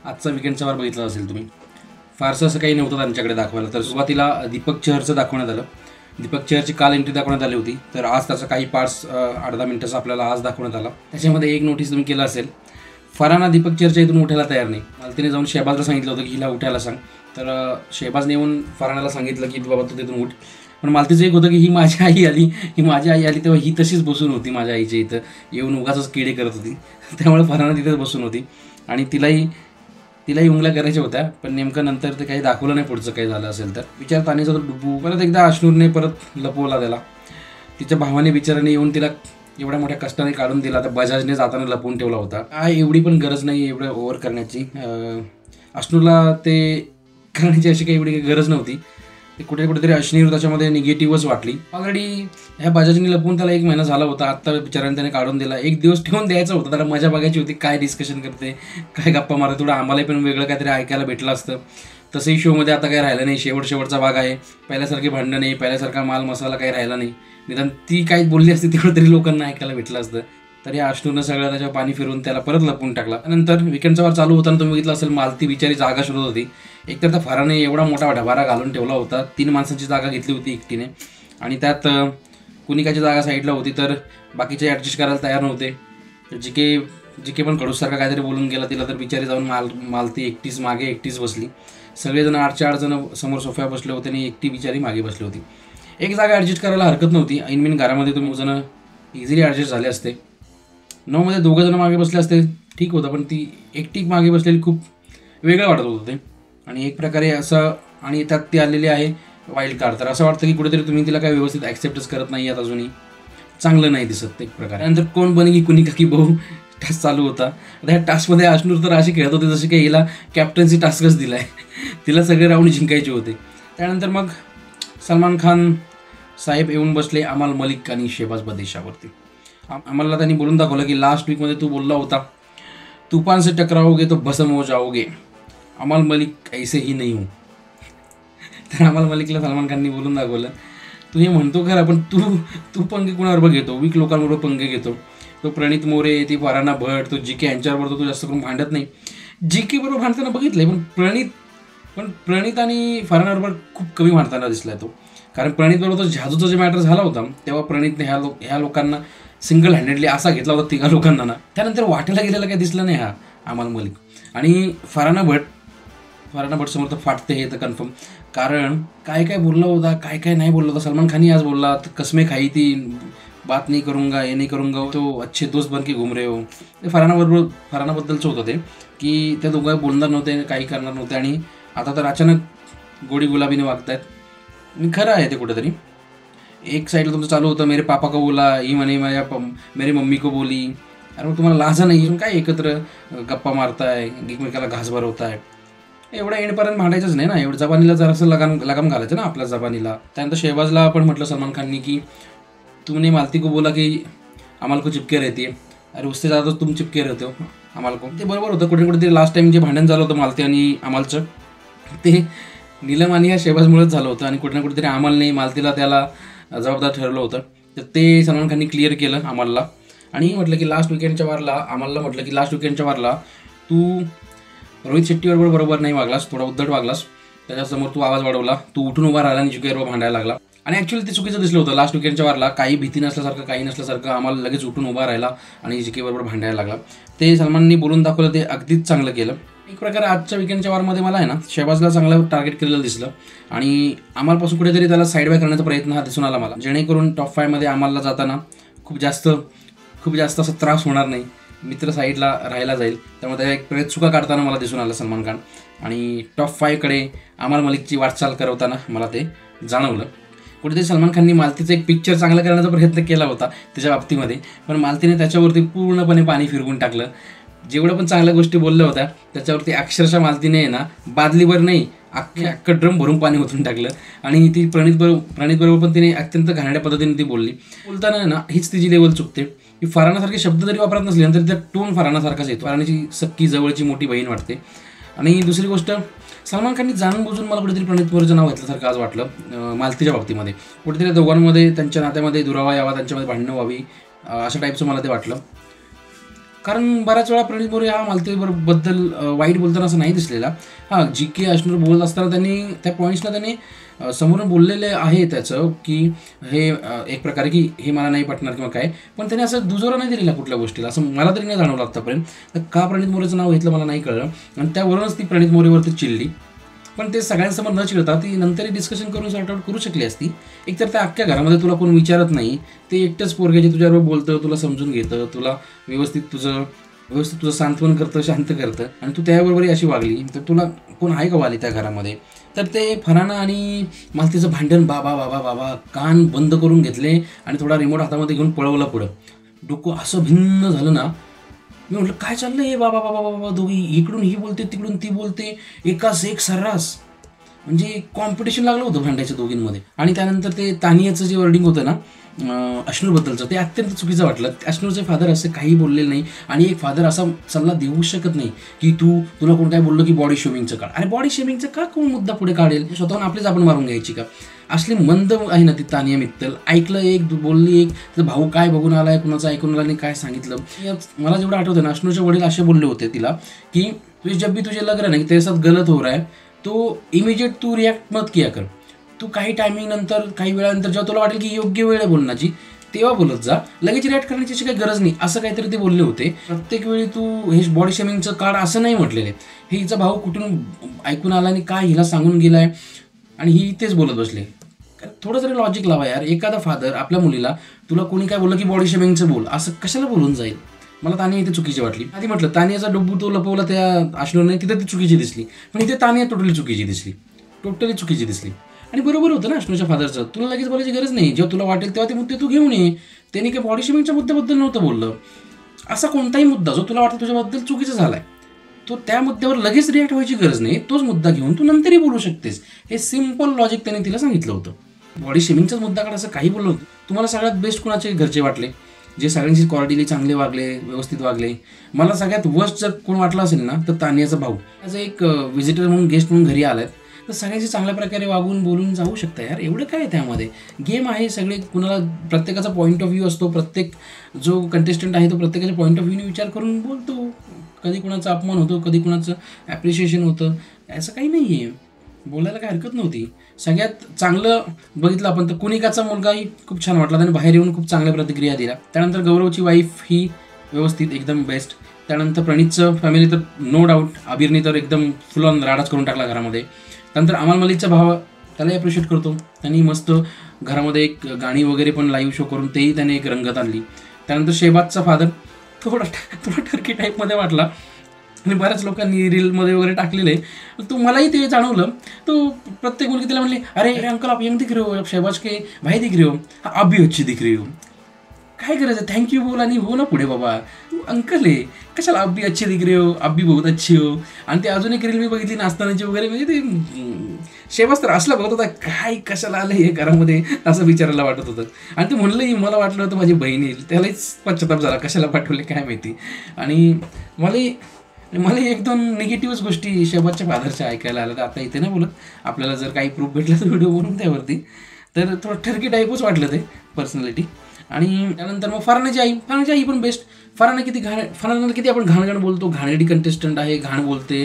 आजचा वीकेंडचा वार बघितला असेल तुम्ही, फारसं असं काही नव्हतं त्यांच्याकडे दाखवायला. तर सुरुवातीला दीपक चहरचं दाखवण्यात आलं. दीपक चहरची काल एंट्री दाखवण्यात आली होती, तर आज त्याचा काही पार्ट्स 8-10 मिनिटाचा आपल्याला आज दाखवण्यात आला. त्याच्यामध्ये एक नोटीस तुम्ही केलं असेल, फरहाना दीपक चहरच्या इथून उठायला तयार नाही. मालतीने जाऊन शहबाजला सांगितलं होतं की हिला उठायला सांग, तर शहबाजने येऊन फरहानाला सांगितलं की बाबा तू तिथून उठ. पण मालतीचं एक होतं की ही माझी आई आली तेव्हा ही तशीच बसून होती माझ्या आईच्या इथं, येऊन उगाचच किडे करत होती. त्यामुळे फरहाना तिथेच बसून होती आणि तिलाही उंगल्या करायच्या होत्या. पण नेमकं नंतर ते काही दाखवलं नाही पुढचं काही झालं असेल तर. विचार तानीचा तो डुबू परत एकदा अश्नूरने परत लपवला त्याला. तिच्या भावाने बिचाराने येऊन तिला एवढ्या मोठ्या कष्टाने काढून दिला, तर बजाजने जाताना लपवून ठेवला होता. एवढी पण गरज नाही एवढं ओव्हर करण्याची. अश्नूरला ते करण्याची अशी काही एवढी गरज नव्हती. ते कुठेतरी अश्नीर त्याच्यामध्ये निगेटिव्हच वाटली. ऑलरेडी ह्या बजाजने लपवून त्याला 1 महिना झाला होता. आत्ता बिचाराने त्याने काढून दिला. 1 दिवस ठेवून द्यायचा होता, त्याला मजा बघायची होती, काय डिस्कशन करते, काय गप्पा मारते. थोडं आम्हालाही पण वेगळं काहीतरी ऐकायला भेटलं असतं. तसंही शोमध्ये आता काही राहिलं नाही. शेवटचा भाग आहे. पहिल्यासारखे भांडणं नाही, पहिल्यासारखा माल मसाला काही राहिला नाही. निदान ती काही बोलली असती तेवढं तरी लोकांना ऐकायला भेटलं असतं. तर या अश्नूरनं सगळं त्याच्यावर पाणी फिरून त्याला परत लपवून टाकला. नंतर वीकेंडचा वार चालू होताना तुम्ही बघितलं असेल, मालती बिचारी जागा शोधत होती. एकतर त्या फराने एवढा मोठा ढबारा घालून ठेवला होता. 3 माणसांची जागा घेतली होती एकटीने, आणि त्यात कुणिकाची जागा साईडला होती, तर बाकीचे ॲडजस्ट करायला तयार नव्हते. तर जिके पण खडूससारखा काहीतरी बोलून गेला तिला, तर बिचारी जाऊन मालती एकटीच मागे एकटीच बसली. सगळेजण 8 जण समोर सोफ्यावर बसले होते आणि एकटी बिचारी मागे बसली होती. एक जागा ॲडजस्ट करायला हरकत नव्हती. ऐनमीन घरामध्ये तुम्ही जण इझिली ॲडजस्ट झाले असते. 9 मध्ये 2 जण मागे बसले असते ठीक होतं, पण ती एकटी मागे बसलेली खूप वेगळं वाटत होतं ते. आणि एक प्रकारे असं, आणि त्यात ती आलेली आहे वाईल्ड कार्ड, तर असं वाटतं की कुठेतरी तुम्ही तिला काही व्यवस्थित ॲक्सेप्टच करत नाही आहात, अजूनही चांगलं नाही दिसत एक प्रकारे. नंतर कोण बनेगी कुणिका की बहू टास्क चालू होता. आता ह्या टास्कमध्ये अश्नूर तर अशी खेळत होते जसे की हिला कॅप्टन्सी टास्कच दिला आहे. तिला सगळे राऊंड जिंकायचे होते. त्यानंतर मग सलमान खान साहेब येऊन बसले अमाल मलिक आणि शहबाज बदेशावरती. आम्हाला त्यांनी बोलून दाखवलं की लास्ट वीकमध्ये तू बोलला होता, तूफान से टकराओगे तो भस्म हो जाओगे, अमाल मलिक ऐसे ही नहीं हूँ. तर अमाल मलिकला सलमान खाननी बोलून दाखवलं, तू हे म्हणतो खरं, पण तू पंगे कुणाबरोबर घेतो, वीक लोकांबरोबर पंगे घेतो. तो प्रणित मोरे, ती फरहाना भट, तो जिके यांच्याबरोबर तो जास्त करून भांडत नाही. जिके बरोबर भांडताना बघितलंय, पण प्रणित आणि फरहानाबरोबर खूप कमी भांडताना दिसलाय तो. कारण प्रणित बरोबर तो झाजूचा जे मॅटर झाला होता तेव्हा प्रणितने ह्या लोकांना सिंगल हँडेडली असा घेतला होता 3 लोकांना ना. त्यानंतर वाटेला गेलेला काही दिसला नाही हा अमाल मलिक. आणि फरहाना भट समोर तर फाटते हे तर कन्फर्म. कारण काय बोलला होता, काय नाही बोलला होता. सलमान खानही आज बोलला, कसमे खाई ती बात नाही करूंगा, हे नाही करूंगा, तो अच्छे दोस्त बन के घूम रहे हो. ते फरहानाबद्दलचं होतं ते, की त्या दोघं बोलणार नव्हते, काही करणार नव्हते, आणि आता तर अचानक गोडी गुलाबीने वागतायत. खरं आहे ते कुठेतरी. एक साईडला तुमचं चालू होतं मेरे पापा को बोला, ही म्हणे मेरी मम्मी को बोली. अरे मग तुम्हाला लाजा नाही, काय एकत्र गप्पा मारताय, एकमेकाला घास भरवताय. एवढ्या एंडपर्यंत भांडायचंच नाही ना. एवढं जबानीला जरासं लगाम घालायचं ना आपल्या जबानीला. त्यानंतर शहबाजला आपण म्हटलं सलमान खाननी की तुमने मालती को बोला की अमाल को चिपके रहती है, अरे उससे ज़्यादा तुम चिपके रहते हो अमाल को. ते बरोबर होतं. कुठे लास्ट टाइम जे भांडण झालं होतं मालती आणि अमालचं, ते नीलम आणि या शहबाजमुळेच झालं होतं. आणि कुठेतरी अमालने मालतीला त्याला जबाबदार ठरवलं होतं. तर ते सलमान खाननी क्लिअर केलं अमालला. आणि म्हटलं की लास्ट विकेंडच्या वारला तू रोहित शेट्टीबरोबर बरोबर नाही वागलास, थोडा उद्धट वागलास. त्याच्यासमोर तू आवाज वाढवला, तू उठून उभा राहिला आणि जिकेबरोबर भांडायला लागला. आणि ॲक्च्युअली ते चुकीचं दिसलं होतं. लास्ट विकेंडच्या वारला काही भीती नसल्यासारखं, काही नसल्यासारखं आम्हाला लगेच उठून उभा राहिला आणि जिकेबरोबर भांडायला लागला. ते सलमाननी बोलून दाखवलं, ते अगदीच चांगलं केलं. एक प्रकारे आजच्या विकेंडच्या वारमध्ये मला आहे ना शहबाजला चांगलं टार्गेट केलेलं दिसलं. आणि अमालपासून कुठेतरी त्याला साईड बाय करण्याचा प्रयत्न हा दिसून आला मला, जेणेकरून टॉप 5मध्ये अमालला जाताना खूप जास्त असा त्रास होणार नाही, मित्र साईडला राहायला जाईल. त्यामुळे त्या एक प्रयत्न चुका काढताना मला दिसून आलं सलमान खान. आणि टॉप 5कडे अमाल मलिकची वाटचाल करवताना मला ते जाणवलं. कुठेतरी सलमान खाननी मालतीचं एक पिक्चर चांगला करण्याचा प्रयत्न केला होता त्याच्या बाबतीमध्ये, पण मालतीने त्याच्यावरती पूर्णपणे पाणी फिरवून टाकलं. जेवढं पण चांगल्या गोष्टी बोलल्या होत्या त्याच्यावरती अक्षरशः मालतीने ना बादलीवर नाही अख्खं ड्रम भरून पाणी ओतून टाकलं. आणि ती प्रणित बरोबर पण तिने अत्यंत घाणेरड्या पद्धतीने ती बोलताना ना हीच तिची लेवल चुकते की फरहानासारखे शब्द जरी वापरत नसले तरी त्या टोन फरहानासारखाच येतो. फरहानाची सख्खी जवळची मोठी बहीण वाटते. आणि दुसरी गोष्ट, सलमान खाननी जाणून बुजून मला कुठेतरी प्रणित मोरेचं नाव घेतल्यासारखं आज वाटलं मालतीच्या बाबतीमध्ये. कुठेतरी दोघांमध्ये त्यांच्या नात्यामध्ये दुरावा यावा, त्यांच्यामध्ये भांडणं व्हावी, अशा टाईपचं मला ते वाटलं. कारण बऱ्याच वेळा प्रणित मोरे हा मालतीबद्दल वाईट बोलताना असं नाही दिसलेला. हां, जी के अश्नूर बोलत असताना त्यांनी त्या पॉईंट्सला त्यांनी समोरून बोललेले आहे त्याचं की हे एक प्रकारे की हे मला नाही पटणार किंवा काय, पण त्याने असं दुजोरा नाही दिलेला कुठल्या गोष्टीला, असं मला तरी नाही जाणवलं आत्तापर्यंत. तर का प्रणित मोरेचं नाव घेतलं मला नाही कळलं, आणि त्यावरूनच ती प्रणित मोरेवरती चिडली. पण ते सगळ्यांसमोर न चिडता ती नंतरही डिस्कशन करून सॉर्ट आउट करू शकली असती. एकतर त्या अख्ख्या घरामध्ये तुला कोण विचारत नाही, ते एकटंच पोरगे जे तुझ्याबरोबर बोलतं, तुला समजून घेतं, तुला व्यवस्थित तुझं सांत्वन करतं, शांत करतं, आणि तू त्याबरोबरही अशी वागली, तर तुला कोण आहे का वाली त्या घरामध्ये? तर ते फरहाना आणि मालतीचं भांडण, बाबा बाबा बाबा कान बंद करून घेतले आणि थोडा रिमोट हातामध्ये घेऊन पळवला पुढं. डोकं असं भिन्न झालं ना, मी म्हटलं काय चाललं हे बाबा बाबा बाबा, दोघी इकडून ही बोलते तिकडून ती बोलते, एकाच एक सर्रास, म्हणजे कॉम्पिटिशन लागलं होतं भांड्याच्या दोघींमध्ये. आणि त्यानंतर ते तानियाचं जे वर्डिंग होतं ना अश्नूरबद्दलचं, ते अत्यंत चुकीचं वाटलं. अश्नूरचे फादर असं काही बोललेलं नाही, आणि एक फादर असा सल्ला देऊ शकत नाही की तुला कोण काय बोललं की बॉडी शेमिंगचं काढ. अरे बॉडी शेमिंगचं का कोण मुद्दा पुढे काढेल? स्वतःहून आपलीच आपण मारून घ्यायची का? असली मंद आहे ना ती तानिया मित्तल. ऐकलं एक, बोलली एक, तर भाऊ काय बघून आलाय, कुणाचं ऐकून आला नाही, काय सांगितलं. मला जेवढं आठवतं ना, अश्नूरचे वडील असे बोलले होते तिला की तुझे जब भी तुझे लग रहा है ना की तेरे साथ गलत हो रहा है, तो इमिजिएट तू रिॲक्ट मत किया कर. तू काही टायमिंग नंतर, काही वेळानंतर जेव्हा तुला वाटेल की योग्य वेळ आहे बोलण्याची, तेव्हा बोलत जा, लगेच रिॲक्ट करण्याची काही गरज नाही, असं काहीतरी ते बोलले होते. प्रत्येक वेळी तू हे बॉडी शेमिंगचं काढ असं नाही म्हटलेलं आहे. हे हिचा भाऊ कुठून ऐकून आला आणि काय हिला सांगून गेलाय, आणि ही तेच बोलत बसले. थोडं जरी लॉजिक लावा यार. एखादा फादर आपल्या मुलीला तुला कोणी काय बोललं की बॉडी शेमिंगचं बोल, असं कशाला बोलून जाईल? मला तानिया इथे चुकीची वाटली. आधी म्हटलं तानियाचा डब्बू तो लपवला त्या अश्नूरने, तिथे ती चुकीची दिसली, पण इथे तानिया टोटली चुकीची दिसली. आणि बरोबर होतं ना अश्नूरच्या फादरचं. तुला लगेच बोलायची गरज नाही, जेव्हा तुला वाटेल तेव्हा ते मुद्दे तू घेऊन ये. त्यांनी काही बॉडी शेमिंगच्या मुद्द्याबद्दल नव्हतं बोललं. असा कोणताही मुद्दा जो तुला वाटतं तुझ्याबद्दल चुकीचा झालाय, तो त्या मुद्द्यावर लगेच रिॲक्ट व्हायची गरज नाही. तोच मुद्दा घेऊन तू नंतरही बोलू शकतेस. हे सिम्पल लॉजिक त्याने तिला सांगितलं होतं. बॉडी शेमिंगचाच मुद्दा काढ असं काही बोललं होतं. तुम्हाला सगळ्यात बेस्ट कुणाचे घरचे वाटले, जे सगळ्यांशी कॉर्डिली चांगले वागले, व्यवस्थित वागले? मला सगळ्यात वर्स्ट जर कोण वाटलं असेल ना, तर तानियाचा भाऊ. ॲज एक व्हिजिटर म्हणून, गेस्ट म्हणून घरी आलाय, तर सगळ्यांशी चांगल्या प्रकारे वागून बोलून जाऊ शकता यार. एवढं काय त्यामध्ये? गेम आहे, सगळे कुणाला प्रत्येकाचा पॉईंट ऑफ व्ह्यू असतो. प्रत्येक जो कंटेस्टंट आहे तो प्रत्येकाच्या पॉईंट ऑफ व्ह्यूने विचार करून बोलतो. कधी कुणाचा अपमान होतो, कधी कुणाचं ॲप्रिशिएशन होतं. असं काही नाही आहे, बोलायला काही हरकत नव्हती. सगळ्यात चांगलं बघितलं आपण तर कुनिकाचा मुलगाही खूप छान वाटला, त्याने बाहेर येऊन खूप चांगल्या प्रतिक्रिया दिल्या. त्यानंतर गौरवची वाईफ ही व्यवस्थित एकदम बेस्ट. त्यानंतर प्रणीतचं फॅमिली तर नो डाऊट. अबीरने तर एकदम फुल ऑन राडाच करून टाकला घरामध्ये. त्यानंतर अमाल मलिकचा भाव, त्यालाही अप्रिशिएट करतो. त्यांनी मस्त घरामध्ये एक गाणी वगैरे पण लाईव्ह शो करून तेही त्याने एक रंगत आणली. त्यानंतर शेहबाजचा फादर थोडा टर्की टाईपमध्ये वाटला, आणि बऱ्याच लोकांनी रीलमध्ये वगैरे टाकलेले. तो मलाही ते जाणवलं. तो प्रत्येक मुलगी त्याला म्हणले, अरे अंकल आप यंग दिख रहे हो, शहबाज के भाई दिख रहे हो, आप भी अच्छी दिख रही हो. काय करायचं, थँक्यू बोल आणि हो ना पुढे बाबा, तू अंकल आहे, कशाला आप भी अच्छे दिख रहे हो, आप भी बहुत अच्छी हो. आणि ते अजून एक रील मी बघितली नाचतानाची वगैरे, म्हणजे ते शेहबाज तर असला बघत होता, काय कशाला आलं हे घरामध्ये असं विचारायला वाटत होतं. आणि ते म्हणलंही, मला वाटलं होतं माझी बहीण येईल, त्यालाच पश्चाताप झाला, कशाला पाठवले काय माहिती. आणि मला एक दोन निगेटिव्हच गोष्टी शेहबाजच्या फादरच्या ऐकायला आल्या. तर आता इथे नाही बोलत, आपल्याला जर काही प्रूफ भेटला तर व्हिडिओ बनवून त्यावरती. तर थोडं ठरकी टाईपच वाटलं ते पर्सनॅलिटी. आणि त्यानंतर मग फरहानाची आई पण बेस्ट. फरहानाला किती आपण घाण बोलतो, घाणेडी कंटेस्टंट आहे, घाण बोलते,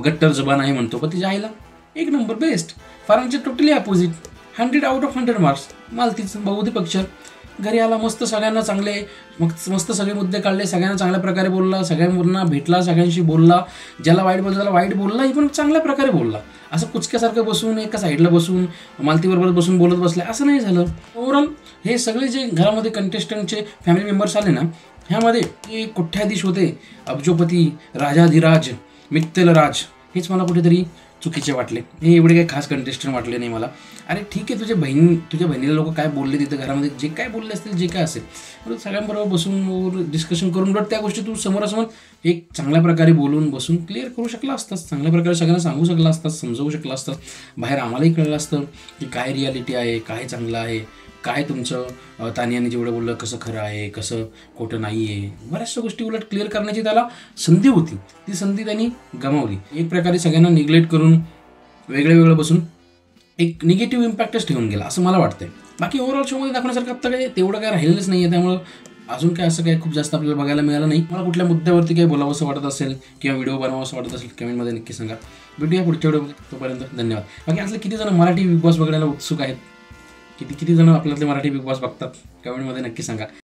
गट्टर जबान आहे म्हणतो, पण तिच्या आईला एक नंबर बेस्ट. फरहानचे totally opposite, 100 out of 100 marks. मालतीचं बहुदीप अक्षर घरी आला, मस्त सगळ्यांना चांगले मस्त सगळे मुद्दे काढले, सगळ्यांना चांगल्या प्रकारे बोलला, सगळ्यांना भेटला, सगळ्यांशी बोलला, ज्याला वाईट बोलला त्याला वाईट बोलला, ही पण चांगल्या प्रकारे बोलला. असं कुचक्यासारखं बसून एका साईडला बसून मालतीबरोबर बसून बोलत बसले असं नाही झालं. ओव्हरऑल हे सगळे जे घरामध्ये कंटेस्टंटचे फॅमिली मेंबर्स आले ना, ह्यामध्ये जे कोठ्याधीश होते, अब्जोपती, राजाधिराज, मित्तलराज, हेच मला कुठेतरी चुकीचे वाटले. हे एवढे काही खास कंटेस्टंट वाटले नाही मला. अरे ठीक आहे, तुझ्या बहिणीला लोक काय बोलले तिथं घरामध्ये, जे काय बोलले असतील, जे काय असेल, बरोबर सगळ्यांबरोबर बसून डिस्कशन करून बरोबर त्या गोष्टी तू समोरासमोर एक चांगल्या प्रकारे बोलून बसून क्लिअर करू शकला असतास, चांगल्या प्रकारे सगळ्यांना सांगू शकला असतास, समजवू शकला असतास. बाहेर आम्हालाही कळलं असतं की काय रियालिटी आहे, काय चांगलं आहे, काय तुमचं तानियाने जेवढं बोललं कसं खरं आहे, कसं खोटं नाही आहे. बऱ्याचशा गोष्टी उलट क्लिअर करण्याची त्याला संधी होती, ती संधी त्यांनी गमावली. एक प्रकारे सगळ्यांना निग्लेक्ट करून वेगळं बसून एक निगेटिव्ह इम्पॅक्टच ठेवून गेला असं मला वाटतंय. बाकी ओव्हरऑल शोमध्ये दाखवण्यासारखं आत्ता काय तेवढं काय राहिलेलंच नाही आहे. त्यामुळं अजून काय असं काही खूप जास्त आपल्याला बघायला मिळालं नाही. मला कुठल्या मुद्द्यावरती काही बोलावंसं वाटत असेल किंवा व्हिडिओ बनवावंसं वाटत असेल कमेंटमध्ये नक्की सांगा. भेटूया पुढच्या व्हिडिओमध्ये. तोपर्यंत धन्यवाद. बाकी असले किती जण मराठी बिग बॉस बघायला उत्सुक आहेत, किती जण आपल्यातले मराठी बिग बॉस बघतात कमेंटमध्ये नक्की सांगा.